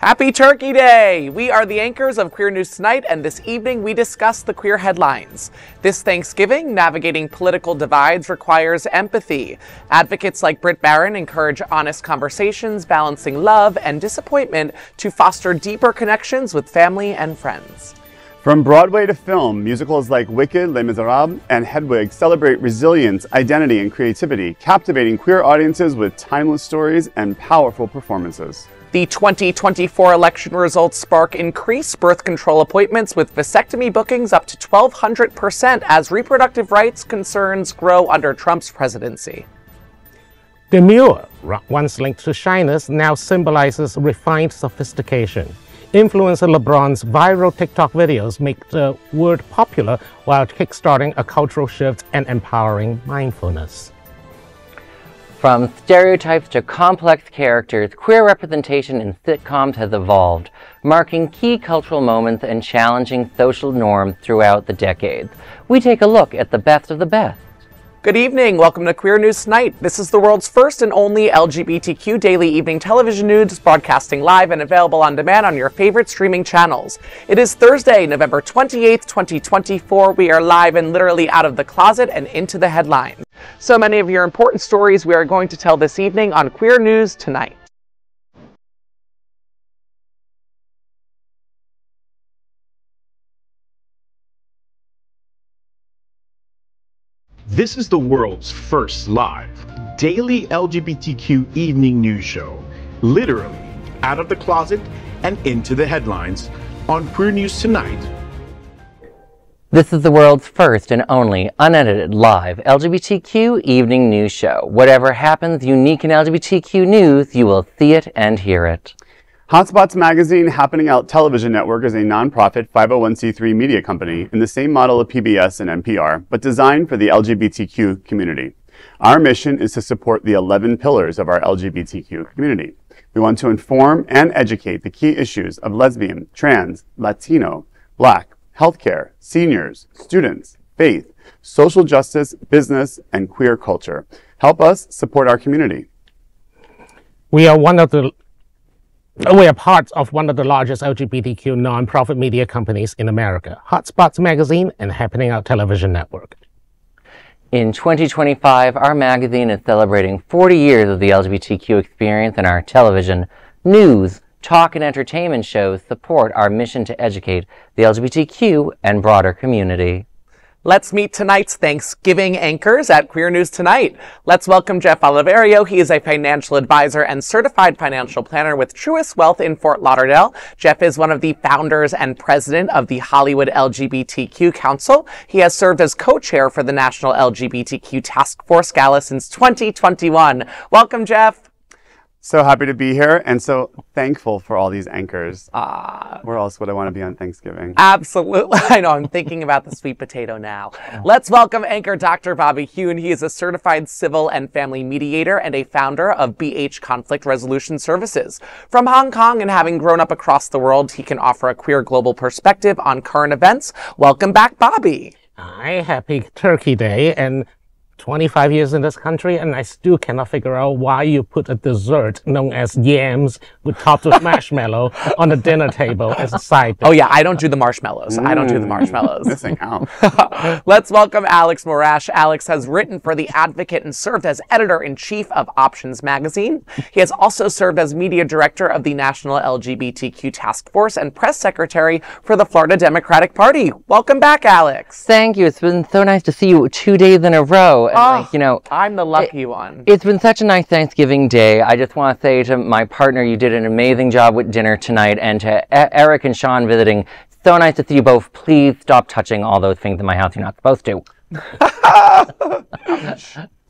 Happy Turkey Day! We are the anchors of Queer News Tonight, and this evening we discuss the queer headlines. This Thanksgiving, navigating political divides requires empathy. Advocates like Britt Barron encourage honest conversations, balancing love and disappointment to foster deeper connections with family and friends. From Broadway to film, musicals like Wicked, Les Miserables, and Hedwig celebrate resilience, identity, and creativity, captivating queer audiences with timeless stories and powerful performances. The 2024 election results spark increased birth control appointments, with vasectomy bookings up to 1,200% as reproductive rights concerns grow under Trump's presidency. Demure, once linked to shyness, now symbolizes refined sophistication. Influencer LeBron's viral TikTok videos make the word popular while kickstarting a cultural shift and empowering mindfulness. From stereotypes to complex characters, queer representation in sitcoms has evolved, marking key cultural moments and challenging social norms throughout the decades. We take a look at the best of the best. Good evening. Welcome to Queer News Tonight. This is the world's first and only LGBTQ daily evening television news, broadcasting live and available on demand on your favorite streaming channels. It is Thursday, November 28th, 2024. We are live and literally out of the closet and into the headlines. So many of your important stories we are going to tell this evening on Queer News Tonight. This is the world's first live, daily LGBTQ evening news show, literally out of the closet and into the headlines on Queer News Tonight. This is the world's first and only unedited live LGBTQ evening news show. Whatever happens unique in LGBTQ news, you will see it and hear it. Hotspots Magazine Happening Out Television Network is a nonprofit 501c3 media company in the same model of PBS and NPR, but designed for the LGBTQ community. Our mission is to support the 11 pillars of our LGBTQ community. We want to inform and educate the key issues of lesbian, trans, Latino, Black, healthcare, seniors, students, faith, social justice, business, and queer culture. Help us support our community. We are part of one of the largest LGBTQ nonprofit media companies in America, Hotspots Magazine and Happening Out Television Network. In 2025, our magazine is celebrating 40 years of the LGBTQ experience, and our television, news, talk, and entertainment shows support our mission to educate the LGBTQ and broader community. Let's meet tonight's Thanksgiving anchors at Queer News Tonight. Let's welcome Jeff Oliverio. He is a financial advisor and certified financial planner with Truist Wealth in Fort Lauderdale. Jeff is one of the founders and president of the Hollywood LGBTQ Council. He has served as co-chair for the National LGBTQ Task Force Gala since 2021. Welcome, Jeff. So happy to be here and so thankful for all these anchors. Where else would I want to be on Thanksgiving? Absolutely. I know. I'm thinking about the sweet potato now. Let's welcome anchor Dr. Bobby Huen. He is a certified civil and family mediator and a founder of BH Conflict Resolution Services. From Hong Kong and having grown up across the world, he can offer a queer global perspective on current events. Welcome back, Bobby. Hi, happy Turkey Day, and 25 years in this country, and I still cannot figure out why you put a dessert known as yams topped with marshmallow on the dinner table as a side dish. Oh yeah, I don't do the marshmallows. I don't do the marshmallows. Missing out. Let's welcome Alex Morash. Alex has written for The Advocate and served as editor-in-chief of Options Magazine. He has also served as media director of the National LGBTQ Task Force and press secretary for the Florida Democratic Party. Welcome back, Alex. Thank you. It's been so nice to see you 2 days in a row. And I'm the lucky one. It's been such a nice Thanksgiving day. I just want to say to my partner, you did an amazing job with dinner tonight, and to Eric and Sean visiting, so nice to see you both. Please stop touching all those things in my house you're not supposed to.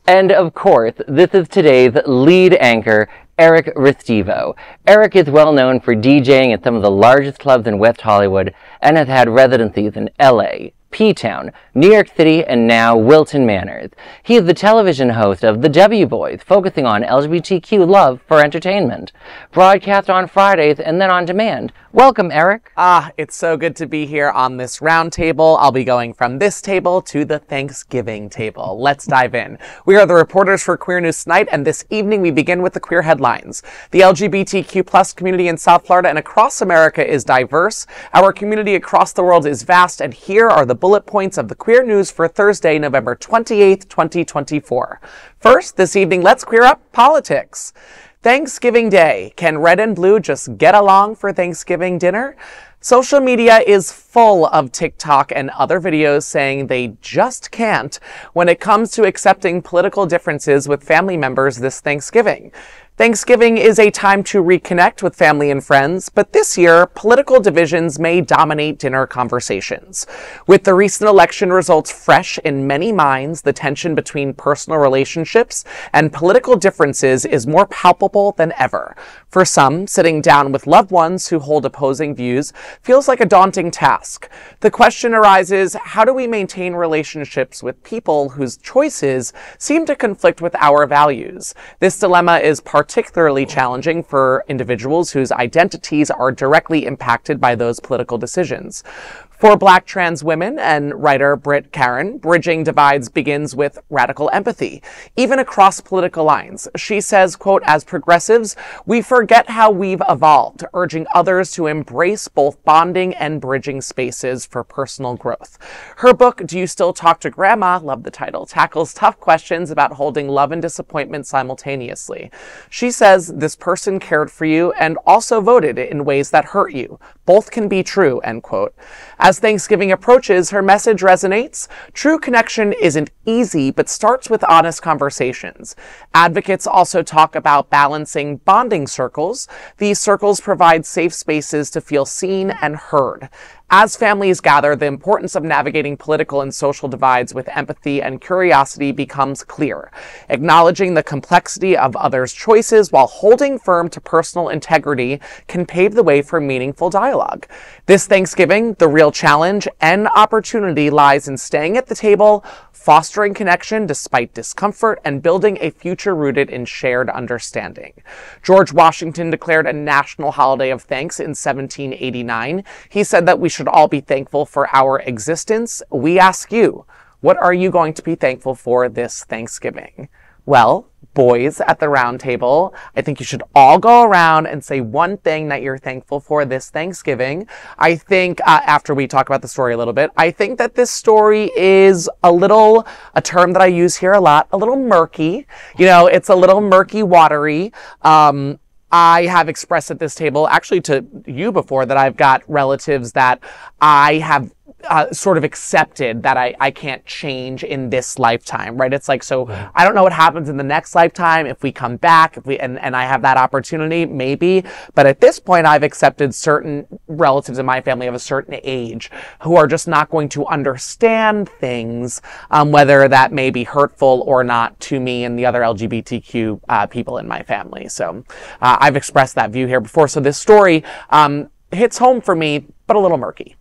And of course, this is today's lead anchor, Eric Restivo. Eric is well known for DJing at some of the largest clubs in West Hollywood and has had residencies in LA, P-Town, New York City, and now Wilton Manors. He is the television host of The W Boys, focusing on LGBTQ love for entertainment. Broadcast on Fridays and then on demand. Welcome, Eric. It's so good to be here on this round table. I'll be going from this table to the Thanksgiving table. Let's dive in. We are the reporters for Queer News Tonight, and this evening we begin with the queer headlines. The LGBTQ plus community in South Florida and across America is diverse. Our community across the world is vast, and here are the bullet points of the queer news for Thursday, November 28th, 2024. First, this evening, let's queer up politics. Thanksgiving Day. Can red and blue just get along for Thanksgiving dinner? Social media is full of TikTok and other videos saying they just can't when it comes to accepting political differences with family members this Thanksgiving. Thanksgiving is a time to reconnect with family and friends, but this year, political divisions may dominate dinner conversations. With the recent election results fresh in many minds, the tension between personal relationships and political differences is more palpable than ever. For some, sitting down with loved ones who hold opposing views feels like a daunting task. The question arises, how do we maintain relationships with people whose choices seem to conflict with our values? This dilemma is particularly challenging for individuals whose identities are directly impacted by those political decisions. For Black trans women and writer Britt Karen, bridging divides begins with radical empathy, even across political lines. She says, quote, "As progressives, we forget how we've evolved, urging others to embrace both bonding and bridging spaces for personal growth." Her book, Do You Still Talk to Grandma? Love the title, tackles tough questions about holding love and disappointment simultaneously. She says, this person cared for you and also voted in ways that hurt you. Both can be true, end quote. As Thanksgiving approaches, her message resonates. True connection isn't easy, but starts with honest conversations. Advocates also talk about balancing bonding circles. These circles provide safe spaces to feel seen and heard. As families gather, the importance of navigating political and social divides with empathy and curiosity becomes clear. Acknowledging the complexity of others' choices while holding firm to personal integrity can pave the way for meaningful dialogue. This Thanksgiving, the real challenge and opportunity lies in staying at the table, fostering connection despite discomfort, and building a future rooted in shared understanding. George Washington declared a national holiday of thanks in 1789. He said that we should all be thankful for our existence. We ask you, what are you going to be thankful for this Thanksgiving? Well, boys at the round table, I think you should all go around and say one thing that you're thankful for this Thanksgiving. I think after we talk about the story a little bit, I think that this story is a term that I use here a lot, a little murky. You know, it's a little murky, watery. I have expressed at this table, actually to you before, that I've got relatives that I have sort of accepted that I can't change in this lifetime, right? It's like, so I don't know what happens in the next lifetime, if we come back, and I have that opportunity, maybe. But at this point, I've accepted certain relatives in my family of a certain age who are just not going to understand things, whether that may be hurtful or not to me and the other LGBTQ people in my family. So I've expressed that view here before. So this story hits home for me, but a little murky.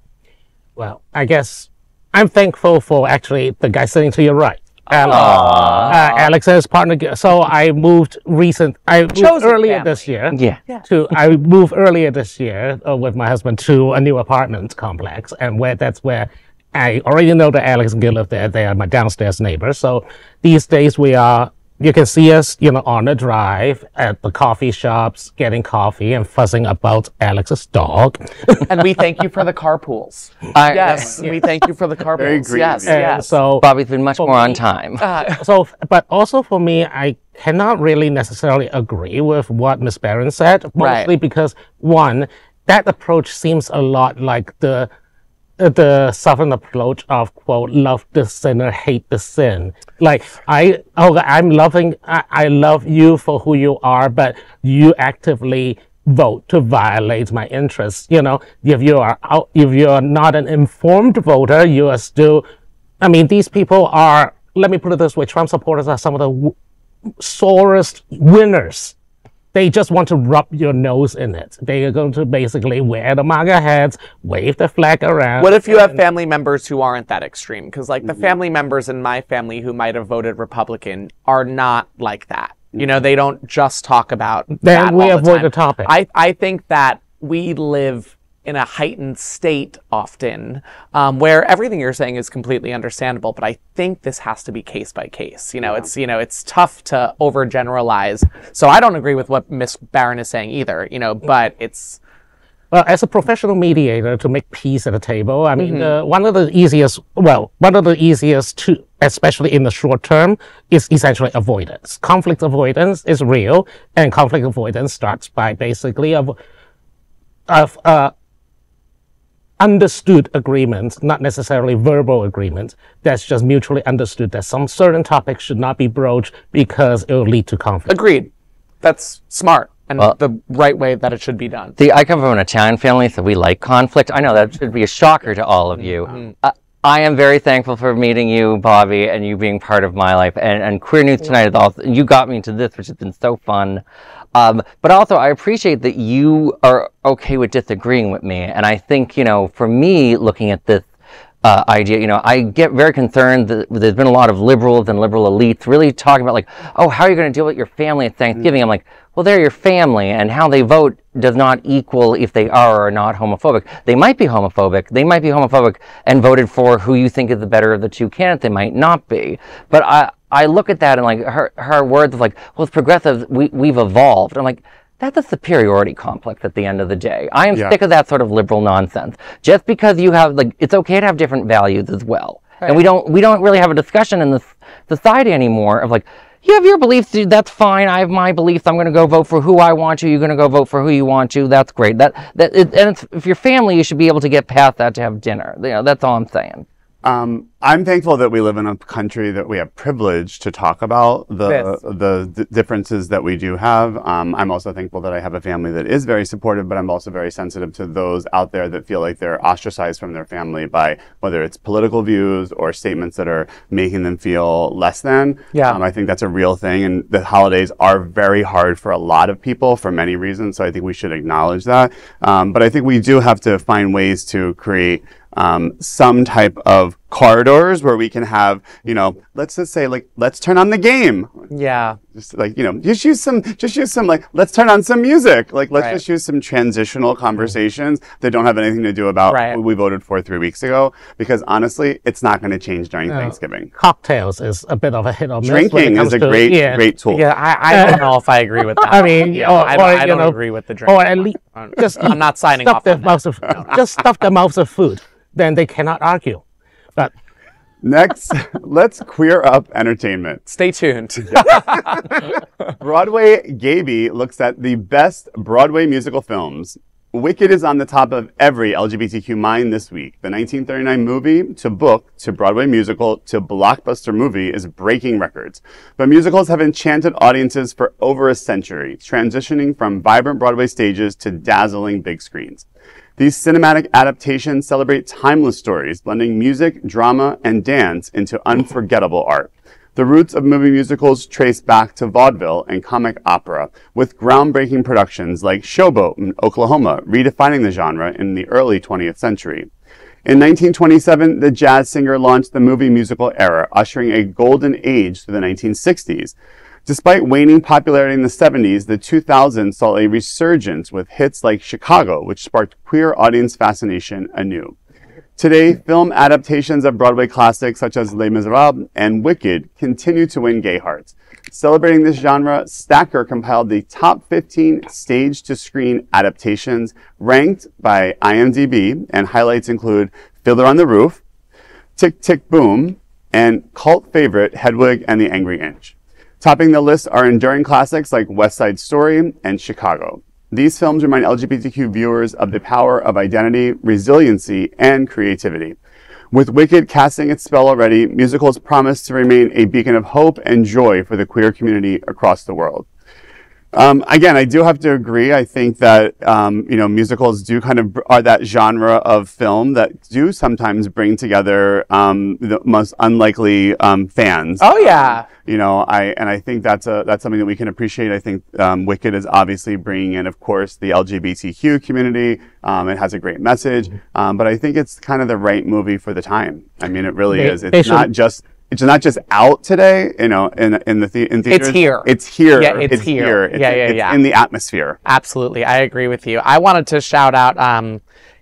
Well, I guess I'm thankful for actually the guy sitting to your right. Alex and his partner. So I moved earlier this year. I moved earlier this year with my husband to a new apartment complex, and that's where I already know that Alex and Gil live there. They are my downstairs neighbors. So these days you can see us, on the drive at the coffee shops, getting coffee and fussing about Alex's dog. And we thank you for the carpools. Yes, we thank you for the carpools. Yes. So Bobby's been much more on time. But also for me, I cannot really necessarily agree with what Ms. Barron said, mostly because, one, that approach seems a lot like the Southern approach of, quote, love the sinner, hate the sin. Like, I love you for who you are, but you actively vote to violate my interests. If you are not an informed voter, you are still, these people are, let me put it this way, Trump supporters are some of the sorest winners they just want to rub your nose in it. They are going to basically wear the MAGA hats, wave the flag around. What if you have family members who aren't that extreme? Because like the family members in my family who might have voted Republican are not like that. You know, they don't just talk about that Then we all avoid the the topic. I think that we live in a heightened state often, where everything you're saying is completely understandable, but I think this has to be case by case. It's tough to overgeneralize. So I don't agree with what Miss Barron is saying either, but it's... Well, as a professional mediator to make peace at the table, I mean, one of the easiest to, especially in the short term, is essentially avoidance. Conflict avoidance is real, and conflict avoidance starts by basically understood agreement, not necessarily verbal agreement, that's just mutually understood that some certain topics should not be broached because it will lead to conflict. Agreed. That's smart and the right way that it should be done. I come from an Italian family, so we like conflict. I know that should be a shocker to all of you. I am very thankful for meeting you, Bobby, and you being part of my life. And Queer News Tonight is also, you got me into this, which has been so fun. But also, I appreciate that you are okay with disagreeing with me. And I think, for me, looking at this idea, I get very concerned that there's been a lot of liberals and liberal elites really talking about, like, oh, how are you going to deal with your family at Thanksgiving? I'm like, well, they're your family, and how they vote does not equal if they are or are not homophobic. They might be homophobic. They might be homophobic and voted for who you think is the better of the two candidates. They might not be. But I look at that and like her words of like, well, it's progressive. We've evolved. I'm like, that's a superiority complex at the end of the day. I am sick of that sort of liberal nonsense. Just because you have it's okay to have different values as well. Right. And we don't really have a discussion in this society anymore of like, you have your beliefs, dude, that's fine. I have my beliefs. I'm going to go vote for who I want to. You're going to go vote for who you want to. That's great. If you're family, you should be able to get past that to have dinner. That's all I'm saying. I'm thankful that we live in a country that we have privilege to talk about the differences that we do have. I'm also thankful that I have a family that is very supportive, but I'm also very sensitive to those out there that feel like they're ostracized from their family by whether it's political views or statements that are making them feel less than. Yeah. I think that's a real thing, and the holidays are very hard for a lot of people for many reasons, so I think we should acknowledge that. But I think we do have to find ways to create some type of corridors where we can have, let's just say, like, let's turn on the game. Yeah. Just like, just use some, like, let's turn on some music. Like, let's just use some transitional conversations that don't have anything to do about who we voted for 3 weeks ago. Because honestly, it's not going to change during Thanksgiving. Cocktails is a bit of a hit or miss. Drinking is a great tool. Yeah, I don't know if I agree with that. I mean, I don't agree with the drink. Or at least I'm not signing off on that. Just stuff their mouths of food. Then they cannot argue. But next, let's queer up entertainment. Stay tuned. Broadway Gaby looks at the best Broadway musical films. Wicked is on the top of every LGBTQ mind this week. The 1939 movie to book to Broadway musical to blockbuster movie is breaking records. But musicals have enchanted audiences for over a century, transitioning from vibrant Broadway stages to dazzling big screens. These cinematic adaptations celebrate timeless stories, blending music, drama, and dance into unforgettable art. The roots of movie musicals trace back to vaudeville and comic opera, with groundbreaking productions like Showboat in Oklahoma, redefining the genre in the early 20th century. In 1927, the jazz singer launched the movie musical era, ushering a golden age through the 1960s. Despite waning popularity in the 70s, the 2000s saw a resurgence with hits like Chicago, which sparked queer audience fascination anew. Today, film adaptations of Broadway classics such as Les Miserables and Wicked continue to win gay hearts. Celebrating this genre, Stacker compiled the top 15 stage-to-screen adaptations ranked by IMDb, and highlights include Fiddler on the Roof, Tick, Tick, Boom, and cult favorite Hedwig and the Angry Inch. Topping the list are enduring classics like West Side Story and Chicago. These films remind LGBTQ viewers of the power of identity, resiliency, and creativity. With Wicked casting its spell already, musicals promise to remain a beacon of hope and joy for the queer community across the world. Again, I do have to agree. I think that, musicals do kind of are that genre of film that do sometimes bring together the most unlikely fans. Oh, yeah. I think that's something that we can appreciate. I think Wicked is obviously bringing in, of course, the LGBTQ community. It has a great message, but I think it's kind of the right movie for the time. I mean, it really is. It's not just out today, in theaters. It's here. It's here. Yeah, it's here. It's in the atmosphere. Absolutely. I agree with you. I wanted to shout out,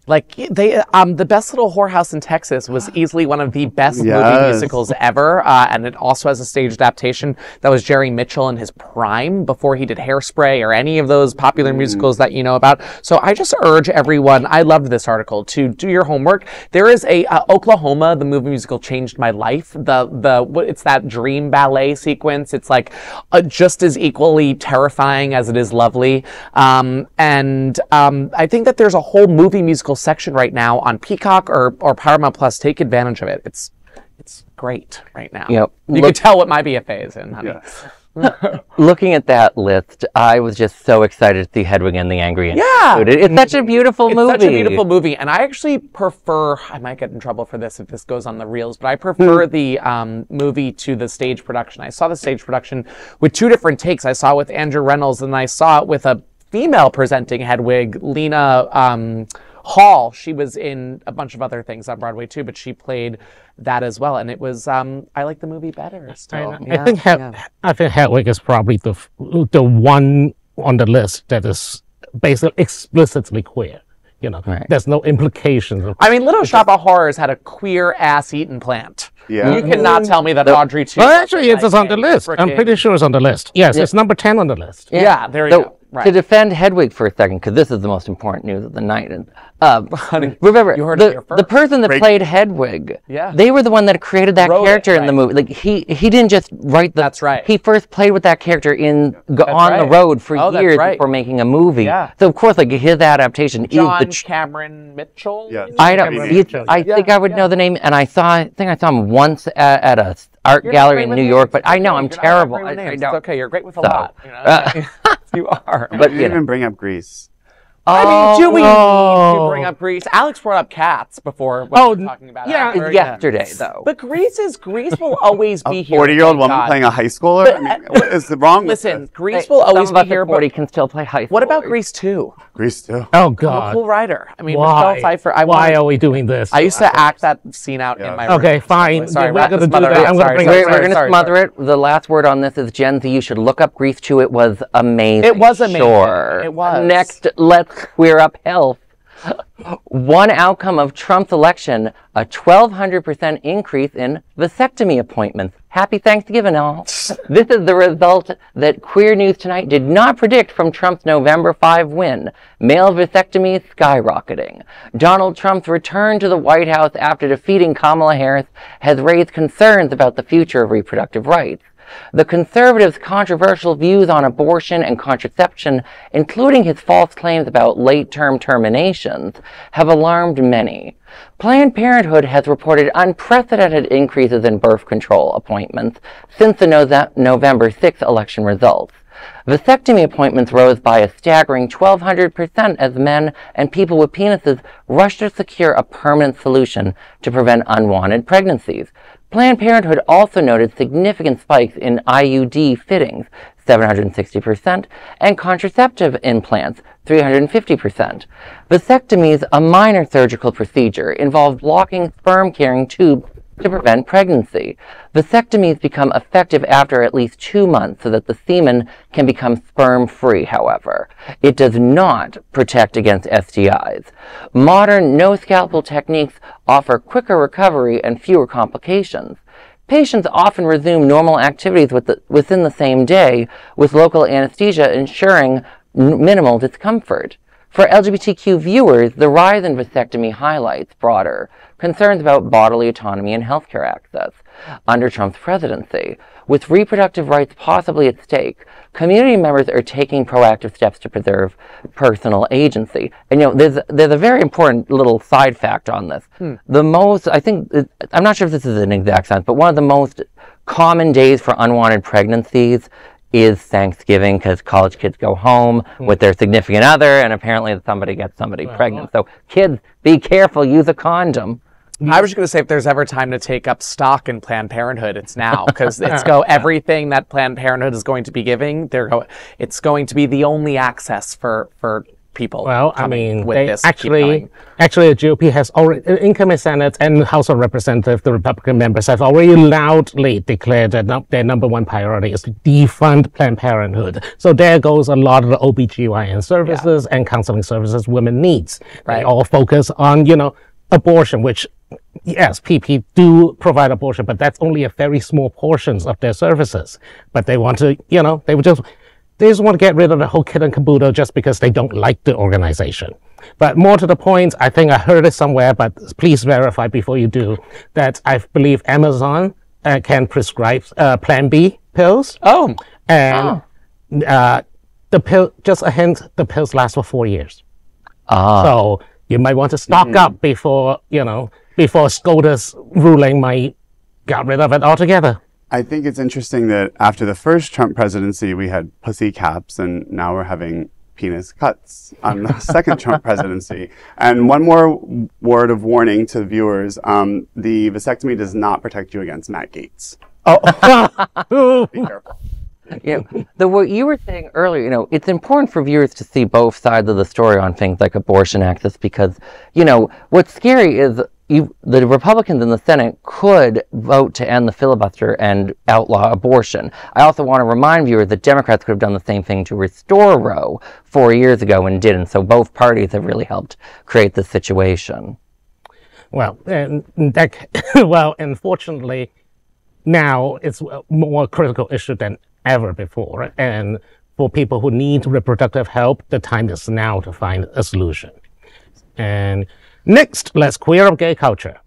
the Best Little Whorehouse in Texas was easily one of the best movie musicals ever. And it also has a stage adaptation that was Jerry Mitchell in his prime before he did Hairspray or any of those popular musicals that you know about. So I just urge everyone, I loved this article, to do your homework. There is a Oklahoma, the movie musical changed my life. It's that dream ballet sequence. It's like just as equally terrifying as it is lovely. I think that there's a whole movie musical section right now on Peacock or Paramount Plus. Take advantage of it. It's great right now. Yep. You can tell what my BFA is in, honey. Yeah. Looking at that list, I was just so excited to see Hedwig and the Angry Inch. Yeah. It's such a beautiful movie. It's such a beautiful movie. And I actually prefer, I might get in trouble for this if this goes on the reels, but I prefer the movie to the stage production. I saw the stage production with two different takes. I saw it with Andrew Reynolds and I saw it with a female presenting Hedwig, Lena Hall. She was in a bunch of other things on Broadway too, but she played that as well, and it was I like the movie better still. I think Hedwig is probably the one on the list that is basically explicitly queer. There's no implications. I mean, Little Shop of Horrors had a queer ass eaten plant. Yeah. You cannot tell me that Audrey too. Well, actually, it's on the list. I'm pretty sure it's on the list. Yes, it's number 10 on the list. Yeah, there you go. Right. To defend Hedwig for a second, because this is the most important news of the night. And remember, you heard it here first. The person that played Hedwig, they were the one that created that character in the movie. Like he didn't just write the. That's right. He first played with that character on the road for years before making a movie. Yeah. So of course, his adaptation John is Cameron Mitchell. Yes. I think I would know the name, and I think I saw him once at a art gallery in New York. But I know I'm terrible. I know. It's okay. You're great with a lot. You are. But you didn't even bring up Grease. I mean, do we need to bring up Grease? Alex brought up Cats before. We were talking about it. Yesterday, though. But Grease will always be here. A 40-year-old woman playing a high schooler? I mean, what is wrong with this? Listen, Grease will always be here. 40 can still play high school. What about Grease 2? Grease 2. Oh, God. Cool Rider. I mean, Why? Michelle Pfeiffer. Why are we doing this? I used to act that scene out in my room. Okay, fine. Sorry, we're going to do smother that. it. We're going to smother it. The last word on this is, Gen Z, you should look up Grease 2. It was amazing. It was amazing. Sure. It was. Next, let's queer up health. One outcome of Trump's election, a 1,200% increase in vasectomy appointments. Happy Thanksgiving, all. This is the result that Queer News Tonight did not predict from Trump's November 5 win. Male vasectomy skyrocketing. Donald Trump's return to the White House after defeating Kamala Harris has raised concerns about the future of reproductive rights. The conservatives' controversial views on abortion and contraception, including his false claims about late-term terminations, have alarmed many. Planned Parenthood has reported unprecedented increases in birth control appointments since the November 6 election results. Vasectomy appointments rose by a staggering 1,200% as men and people with penises rushed to secure a permanent solution to prevent unwanted pregnancies. Planned Parenthood also noted significant spikes in IUD fittings, 760%, and contraceptive implants, 350%. Vasectomies, a minor surgical procedure, involve blocking sperm-carrying tubes to prevent pregnancy. Vasectomies become effective after at least 2 months so that the semen can become sperm-free, however. It does not protect against STIs. Modern no-scalpel techniques offer quicker recovery and fewer complications. Patients often resume normal activities within the same day, with local anesthesia ensuring minimal discomfort. For LGBTQ viewers, the rise in vasectomy highlights broader concerns about bodily autonomy and healthcare access. Under Trump's presidency, with reproductive rights possibly at stake, community members are taking proactive steps to preserve personal agency. And there's a very important little side fact on this. The most, I'm not sure if this is an exact science, but one of the most common days for unwanted pregnancies is Thanksgiving, because college kids go home with their significant other, and apparently somebody gets somebody pregnant. So kids, be careful, use a condom. I was just going to say, if there's ever time to take up stock in Planned Parenthood, it's now, because everything that Planned Parenthood is going to be giving, it's going to be the only access for people. Well, I mean, with they this actually, the GOP has already, incoming Senate and House of Representatives, the Republican members have already loudly declared that their number one priority is to defund Planned Parenthood. So there goes a lot of the OBGYN services and counseling services women needs. They all focus on, abortion, which, yes, PP do provide abortion, but that's only a very small portions of their services. But they want to, they just want to get rid of the whole kit and caboodle just because they don't like the organization. But more to the point, I think I heard it somewhere, but please verify before you do, that I believe Amazon can prescribe Plan B pills. Oh. And the pill, just a hint, the pills last for 4 years. So you might want to stock up before, before SCOTUS ruling might get rid of it altogether. I think it's interesting that after the first Trump presidency, we had pussy caps, and now we're having penis cuts on the second Trump presidency. And one more word of warning to viewers, the vasectomy does not protect you against Matt Gaetz. Be careful. What you were saying earlier, it's important for viewers to see both sides of the story on things like abortion access, because, what's scary is the Republicans in the Senate could vote to end the filibuster and outlaw abortion. I also want to remind viewers that Democrats could have done the same thing to restore Roe 4 years ago and didn't. So both parties have really helped create this situation. Well, unfortunately, now it's a more critical issue than ever before. And for people who need reproductive help, the time is now to find a solution. And next, let's queer up gay culture.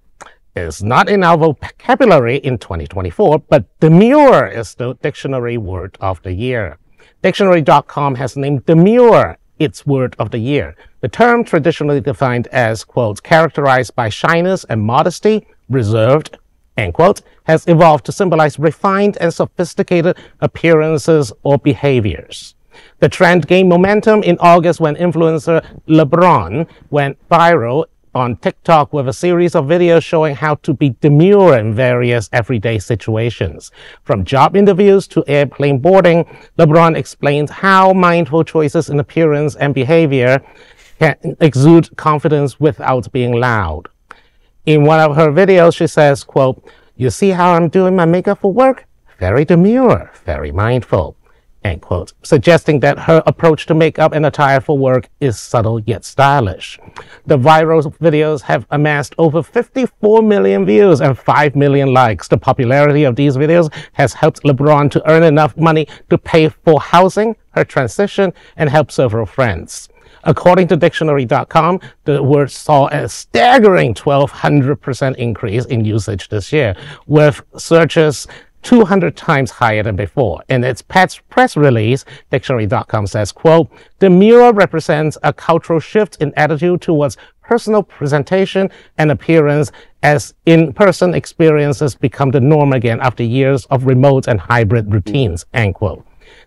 It's not in our vocabulary in 2024, but demure is the dictionary word of the year. Dictionary.com has named demure its word of the year. The term, traditionally defined as, quote, characterized by shyness and modesty, reserved, end quote, has evolved to symbolize refined and sophisticated appearances or behaviors. The trend gained momentum in August when influencer LeBron went viral on TikTok with a series of videos showing how to be demure in various everyday situations. From job interviews to airplane boarding, LeBron explains how mindful choices in appearance and behavior can exude confidence without being loud. In one of her videos, she says, quote, "You see how I'm doing my makeup for work? Very demure, very mindful," end quote, suggesting that her approach to makeup and attire for work is subtle yet stylish. The viral videos have amassed over 54 million views and 5 million likes. The popularity of these videos has helped LeBron to earn enough money to pay for housing, her transition, and help several friends. According to Dictionary.com, the word saw a staggering 1,200% increase in usage this year, with searches 200 times higher than before. In its press release, Dictionary.com says, quote, "Demure represents a cultural shift in attitude towards personal presentation and appearance as in-person experiences become the norm again after years of remote and hybrid routines," end quote.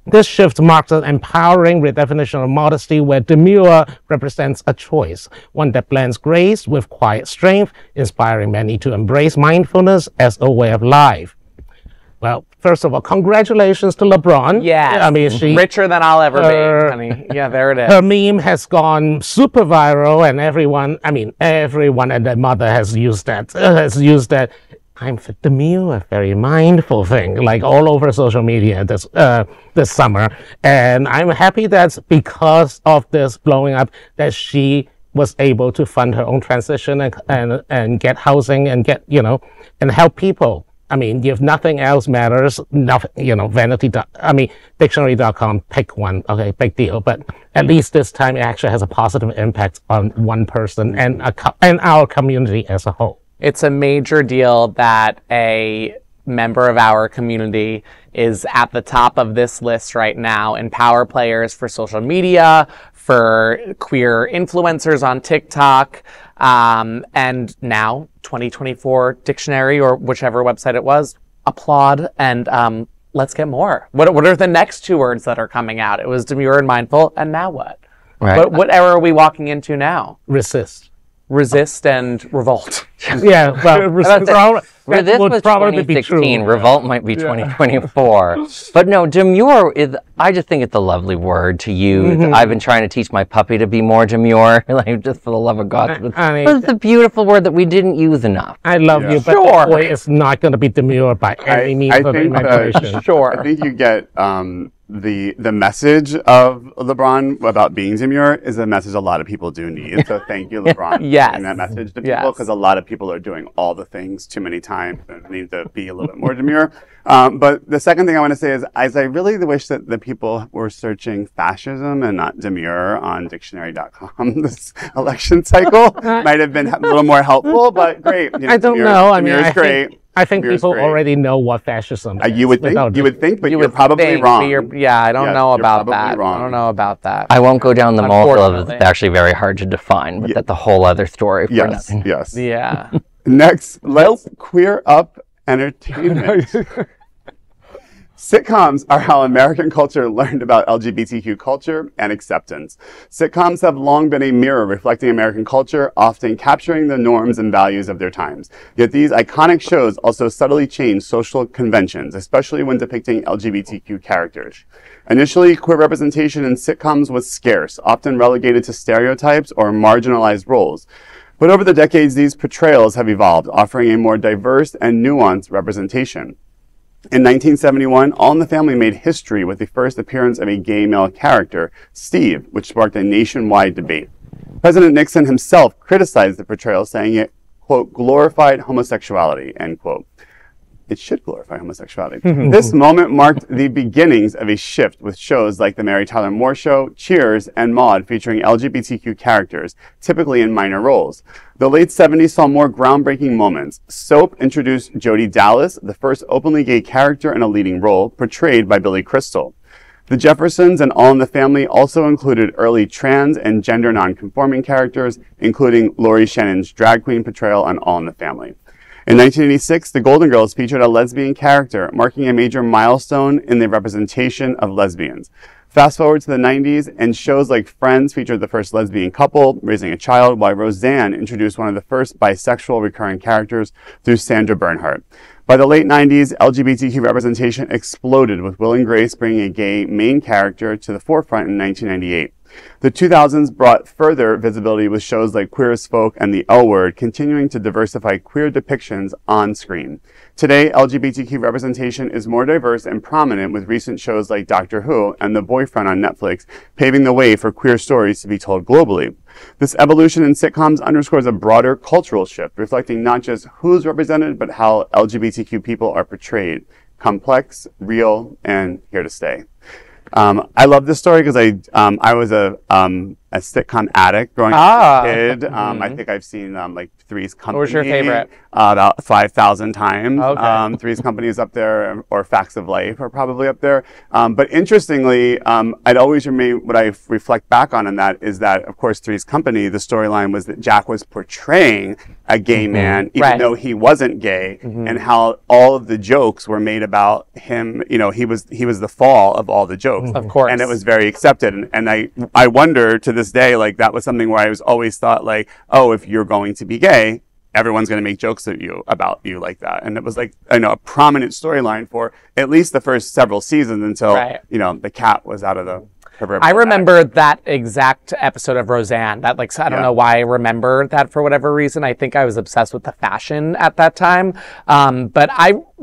This shift marks an empowering redefinition of modesty where demure represents a choice, one that blends grace with quiet strength, inspiring many to embrace mindfulness as a way of life. Well, first of all, congratulations to LeBron. Yes. I mean, she richer than I'll ever be. I mean, yeah, there it is. Her meme has gone super viral, and everyone and their mother has used that. I'm demure, very mindful thing, like all over social media this summer. And I'm happy that because of this blowing up, that she was able to fund her own transition and get housing and get, and help people. I mean, if nothing else matters, Dictionary.com, pick one, okay, big deal. But at least this time it actually has a positive impact on one person and our community as a whole. It's a major deal that a member of our community is at the top of this list right now, and power players for social media, for queer influencers on TikTok, and now 2024 Dictionary, or whichever website it was, applaud and let's get more. What are the next two words that are coming out? It was demure and mindful, and now what? Right. What era are we walking into now? Resist. Resist and revolt. Yeah, well, resist This would was probably be 2016. true. Revolt might be 2024. But no, demure is, I just think it's a lovely word to use. I've been trying to teach my puppy to be more demure, like just for the love of God. I mean, But it's a beautiful word that we didn't use enough. I love you, but Sure. the boy is not going to be demure by any means of think imagination. Sure. I think you get the message of LeBron about being demure is a message a lot of people do need. So thank you, LeBron, for Yes. giving that message to people, Yes. because a lot of people are doing all the things too many times and need to be a little bit more demure. But the second thing I want to say is I really wish that the people were searching fascism and not demure on dictionary.com this election cycle. Might have been a little more helpful, but great. You know, I don't demure- know. I mean, demure is great. I think Demure is people great. already know what fascism is. You would think, but You you're would probably think, wrong. but yeah, I don't Yes, know you're about probably that. wrong. I don't know about that. I won't go down the molehill of Unfortunately. it's actually very hard to define, but that's a whole other story for Yes, nothing. yes. Yeah. Next, let's queer up entertainment. Sitcoms are how American culture learned about LGBTQ culture and acceptance. Sitcoms have long been a mirror reflecting American culture, often capturing the norms and values of their times. Yet these iconic shows also subtly change social conventions, especially when depicting LGBTQ characters. Initially, queer representation in sitcoms was scarce, often relegated to stereotypes or marginalized roles. But over the decades, these portrayals have evolved, offering a more diverse and nuanced representation. In 1971, All in the Family made history with the first appearance of a gay male character, Steve, which sparked a nationwide debate. President Nixon himself criticized the portrayal, saying it, quote, glorified homosexuality, end quote. It should glorify homosexuality. This moment marked the beginnings of a shift with shows like The Mary Tyler Moore Show, Cheers, and Maude featuring LGBTQ characters, typically in minor roles. The late 70s saw more groundbreaking moments. Soap introduced Jodi Dallas, the first openly gay character in a leading role, portrayed by Billy Crystal. The Jeffersons and All in the Family also included early trans and gender non-conforming characters, including Laurie Shannon's drag queen portrayal on All in the Family. In 1986, The Golden Girls featured a lesbian character, marking a major milestone in the representation of lesbians. Fast forward to the 90s, and shows like Friends featured the first lesbian couple raising a child, while Roseanne introduced one of the first bisexual recurring characters through Sandra Bernhard. By the late 90s, LGBTQ representation exploded, with Will and Grace bringing a gay main character to the forefront in 1998. The 2000s brought further visibility with shows like Queer as Folk and The L Word, continuing to diversify queer depictions on screen. Today, LGBTQ representation is more diverse and prominent, with recent shows like Doctor Who and The Boyfriend on Netflix paving the way for queer stories to be told globally. This evolution in sitcoms underscores a broader cultural shift, reflecting not just who's represented, but how LGBTQ people are portrayed. Complex, real, and here to stay. I love this story because I was a sitcom addict growing up as a kid. I think I've seen like Three's Company. What was your favorite? About 5,000 times. Okay. Three's Company is up there, or Facts of Life are probably up there. But interestingly, I'd always remain, what I reflect back on in that is that, of course, Three's Company, the storyline was that Jack was portraying a gay man, even though he wasn't gay, and how all of the jokes were made about him. You know, he was the fall of all the jokes. Of course. And it was very accepted. And I wonder to this day, like, that was something where I was always thought, like, oh, if you're going to be gay, everyone's going to make jokes about you like that. And it was like, I know, a prominent storyline for at least the first several seasons until, you know, the cat was out of the I remember that exact episode of Roseanne. That, like, I don't know why I remember that for whatever reason. I think I was obsessed with the fashion at that time. But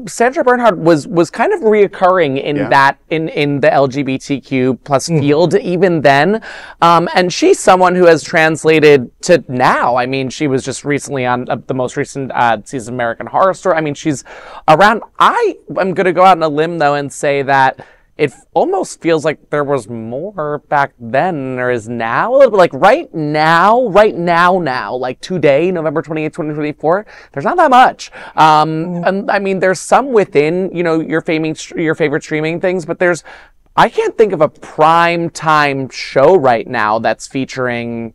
Sandra Bernhard was kind of reoccurring in that in the LGBTQ plus field even then. And she's someone who has translated to now. I mean, she was just recently on the most recent season of American Horror Story. I mean, she's around. I'm going to go out on a limb though and say that it almost feels like there was more back then than there is now. A little bit like right now, like today, November 28th, 2024, there's not that much. And I mean, there's some within, you know, your favorite streaming things, but I can't think of a prime time show right now that's featuring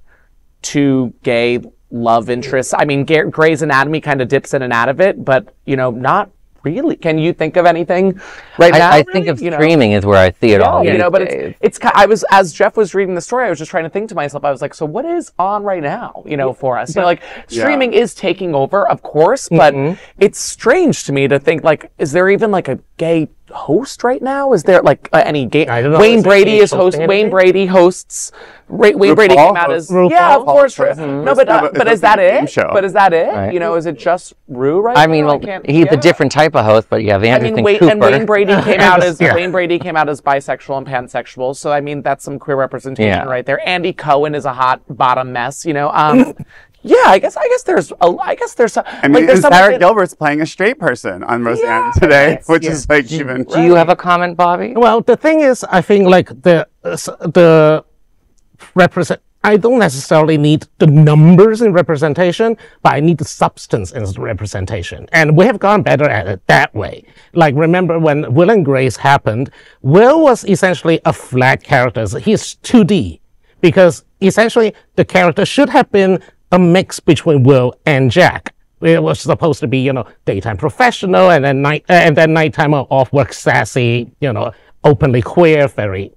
two gay love interests. I mean, Grey's Anatomy kind of dips in and out of it, but, you know, not really. Can you think of anything right now? I think of streaming is where I see it all. But it's as Jeff was reading the story, I was just trying to think to myself, I was like, so what is on right now, for us? Like streaming is taking over, of course, but it's strange to me to think, like, is there even like a gay host right now? Is there like any gay? I don't know. Wayne Brady is host. Wayne Brady hosts. Wayne Brady came out as of course. No, but is that it? But is that it? Right. Is it just Rue right now? I mean, well, he's a different type of host, but you have Anderson Cooper. And Wayne Brady came out as bisexual and pansexual. So I mean, that's some queer representation right there. Andy Cohen is a hot bottom mess. Yeah, I guess there's Sarah Gilbert's playing a straight person on Roseanne today, which is like even. Do you have a comment, Bobby? Well, the thing is, I think like I don't necessarily need the numbers in representation, but I need the substance in representation. And we have gone better at it that way. Like, remember when Will and Grace happened, Will was essentially a flat character. He's 2D because essentially the character should have been a mix between Will and Jack. It was supposed to be, daytime professional and then nighttime off-work sassy, openly queer, very,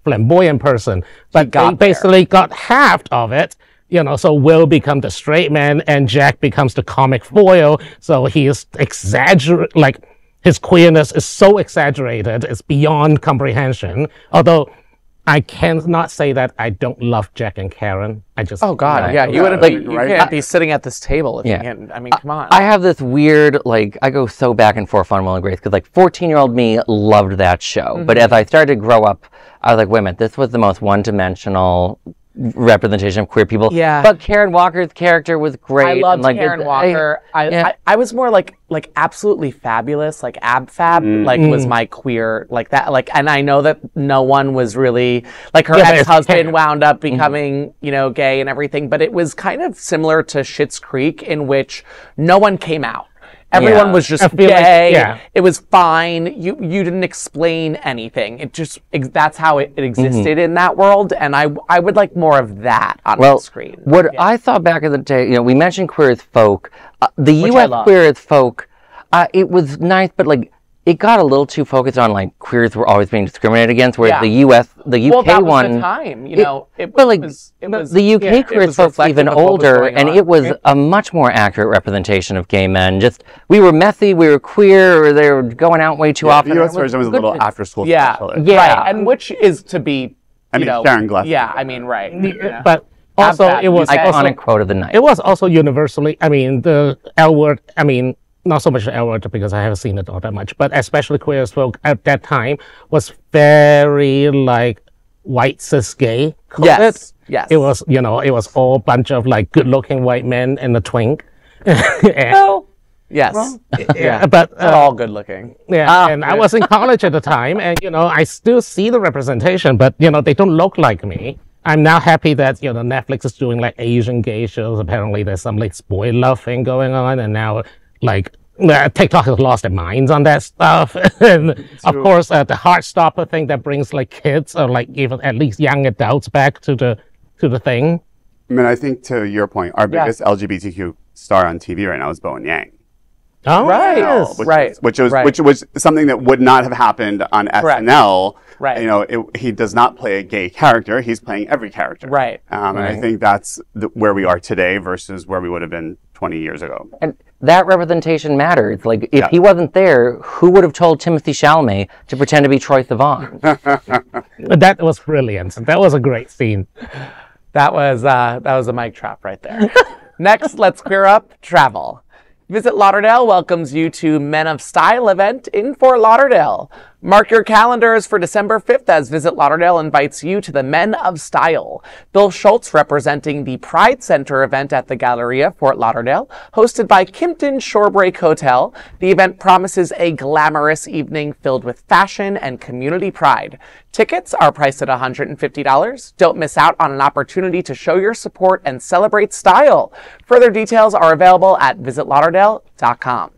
flamboyant person. But they basically got half of it, so Will becomes the straight man and Jack becomes the comic foil. So he is like his queerness is so exaggerated, it's beyond comprehension. Although I cannot say that I don't love Jack and Karen. I just you wouldn't you can't be sitting at this table if you can't. I mean, come on. I have this weird I go so back and forth on Will and Grace because 14-year-old me loved that show, but as I started to grow up, I was like, wait a minute, this was the most one-dimensional representation of queer people. Yeah. But Karen Walker's character was great. I loved Karen Walker. I was more like absolutely fabulous, like ab fab, was my queer that. And I know that no one was really her ex-husband wound up becoming, gay and everything, but it was kind of similar to Schitt's Creek in which no one came out. Everyone was just gay. It was fine. You didn't explain anything. It just that's how it existed in that world, and I would like more of that on the screen. What I thought back in the day, we mentioned Queer as Folk. The U.S. Queer as Folk, it was nice, but it got a little too focused on queers were always being discriminated against, whereas the UK that one, was the time, the UK queers folks even older, and it was a much more accurate representation of gay men. Just we were messy, we were queer, or they were going out way too often. The US version was a little after school. Right, and which is to be, Sharon Gless. Yeah, I mean, right. But also it was iconic quote of the night. It was also universally. I mean, the L word. I mean, not so much the L word because I haven't seen it all that much, but especially Queer as Folk at that time was very white cis gay. Yes. It was it was all bunch of good-looking white men in the twink. Yes. But all good looking. Yeah, and I was in college at the time, and I still see the representation, but they don't look like me. I'm now happy that Netflix is doing Asian gay shows. Apparently, there's some spoiler love thing going on, and now TikTok has lost their minds on that stuff. And of course, the Heartstopper thing that brings kids or even at least young adults back to the thing. I mean, I think to your point, our biggest LGBTQ star on TV right now is Bowen Yang. Oh, right. Which was something that would not have happened on SNL. Right. He does not play a gay character. He's playing every character. Right. And I think that's where we are today versus where we would have been 20 years ago. And that representation matters. If he wasn't there, who would have told Timothée Chalamet to pretend to be Troye Sivan? That was brilliant. That was a great scene. That was a mic drop right there. Next, let's queer up travel. Visit Lauderdale welcomes you to Men of Style event in Fort Lauderdale. Mark your calendars for December 5th as Visit Lauderdale invites you to the Men of Style. Bill Schultz representing the Pride Center event at the Galleria, Fort Lauderdale, hosted by Kimpton Shorebreak Hotel. The event promises a glamorous evening filled with fashion and community pride. Tickets are priced at $150. Don't miss out on an opportunity to show your support and celebrate style. Further details are available at visitlauderdale.com.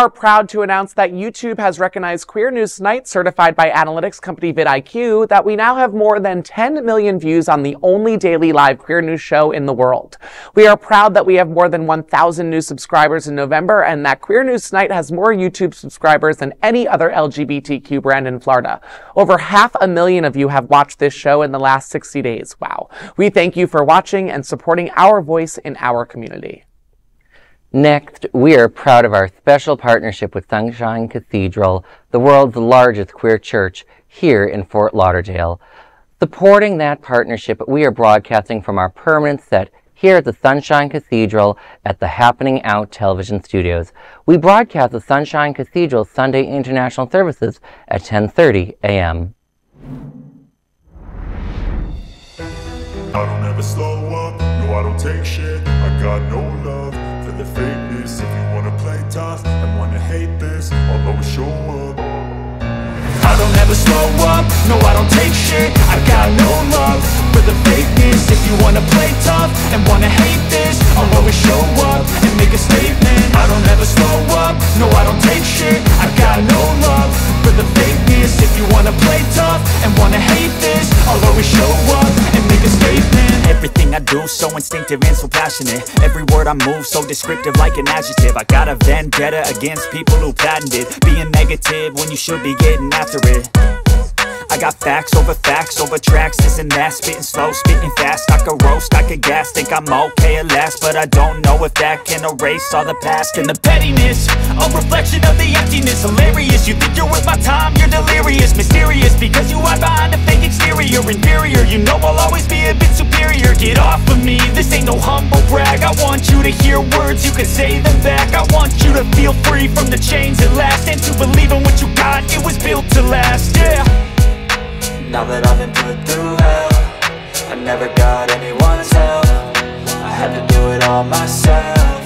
are proud to announce that YouTube has recognized Queer News Tonight, certified by analytics company vidIQ, that we now have more than 10 million views on the only daily live queer news show in the world. We are proud that we have more than 1,000 new subscribers in November, and that Queer News Tonight has more YouTube subscribers than any other LGBTQ brand in Florida. Over 500,000 of you have watched this show in the last 60 days. Wow. We thank you for watching and supporting our voice in our community. Next, we are proud of our special partnership with Sunshine Cathedral, the world's largest queer church here in Fort Lauderdale. Supporting that partnership, we are broadcasting from our permanent set here at the Sunshine Cathedral at the Happening Out television studios. We broadcast the Sunshine Cathedral Sunday International Services at 10:30 a.m. I don't ever slow up, no I don't take shit. I got no love for the fakeness. If you wanna play tough and wanna hate this, I'll always show up. I don't ever slow up, no I don't take shit. I got no love for the fakeness. If you wanna play tough and wanna hate this, I'll always show up and make a statement. I don't ever slow up, no I don't take shit. I got no love for the fakeness. If you wanna play tough and wanna hate this, I'll always show up and make a statement. Everything I do so instinctive and so passionate. Every word I move so descriptive like an adjective. I got a vendetta against people who patented being negative when you should be getting after it. I got facts over tracks, this and that. Spitting slow, spitting fast. I could roast, I could gas. Think I'm okay at last, but I don't know if that can erase all the past. And the pettiness, a reflection of the emptiness. Hilarious, you think you're worth my time, you're delirious. Mysterious, because you hide behind a fake exterior. Inferior, you know I'll always be a bit superior. Get off of me, this ain't no humble brag. I want you to hear words, you can say them back. I want you to feel free from the chains at last, and to believe in what you got, it was built to last, yeah. Now that I've been put through hell, I never got anyone's help. I had to do it all myself.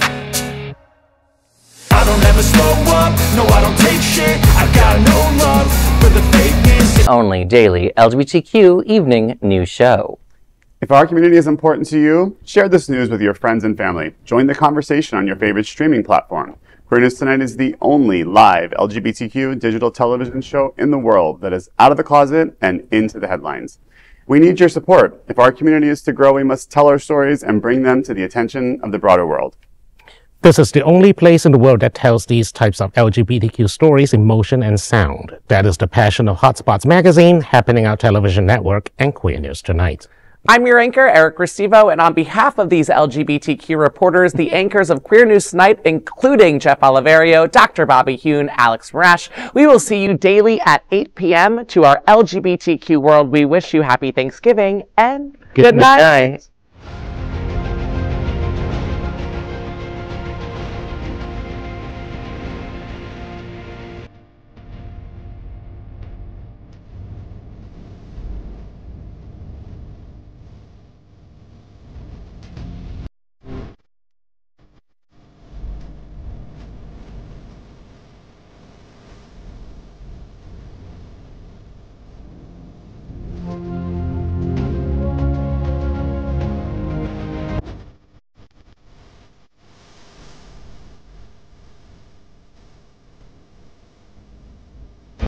I don't ever slow up, no I don't take shit. I got no love for the fakeness. Only daily LGBTQ evening news show. If our community is important to you, share this news with your friends and family. Join the conversation on your favorite streaming platform. Queer News Tonight is the only live LGBTQ digital television show in the world that is out of the closet and into the headlines. We need your support. If our community is to grow, we must tell our stories and bring them to the attention of the broader world. This is the only place in the world that tells these types of LGBTQ stories in motion and sound. That is the passion of Hotspots Magazine, Happening Out Television Network, and Queer News Tonight. I'm your anchor, Eric Restivo, and on behalf of these LGBTQ reporters, the anchors of Queer News Tonight, including Jeff Oliverio, Dr. Bobby Huen, Alex Morash, we will see you daily at 8 p.m. To our LGBTQ world, we wish you happy Thanksgiving and good night.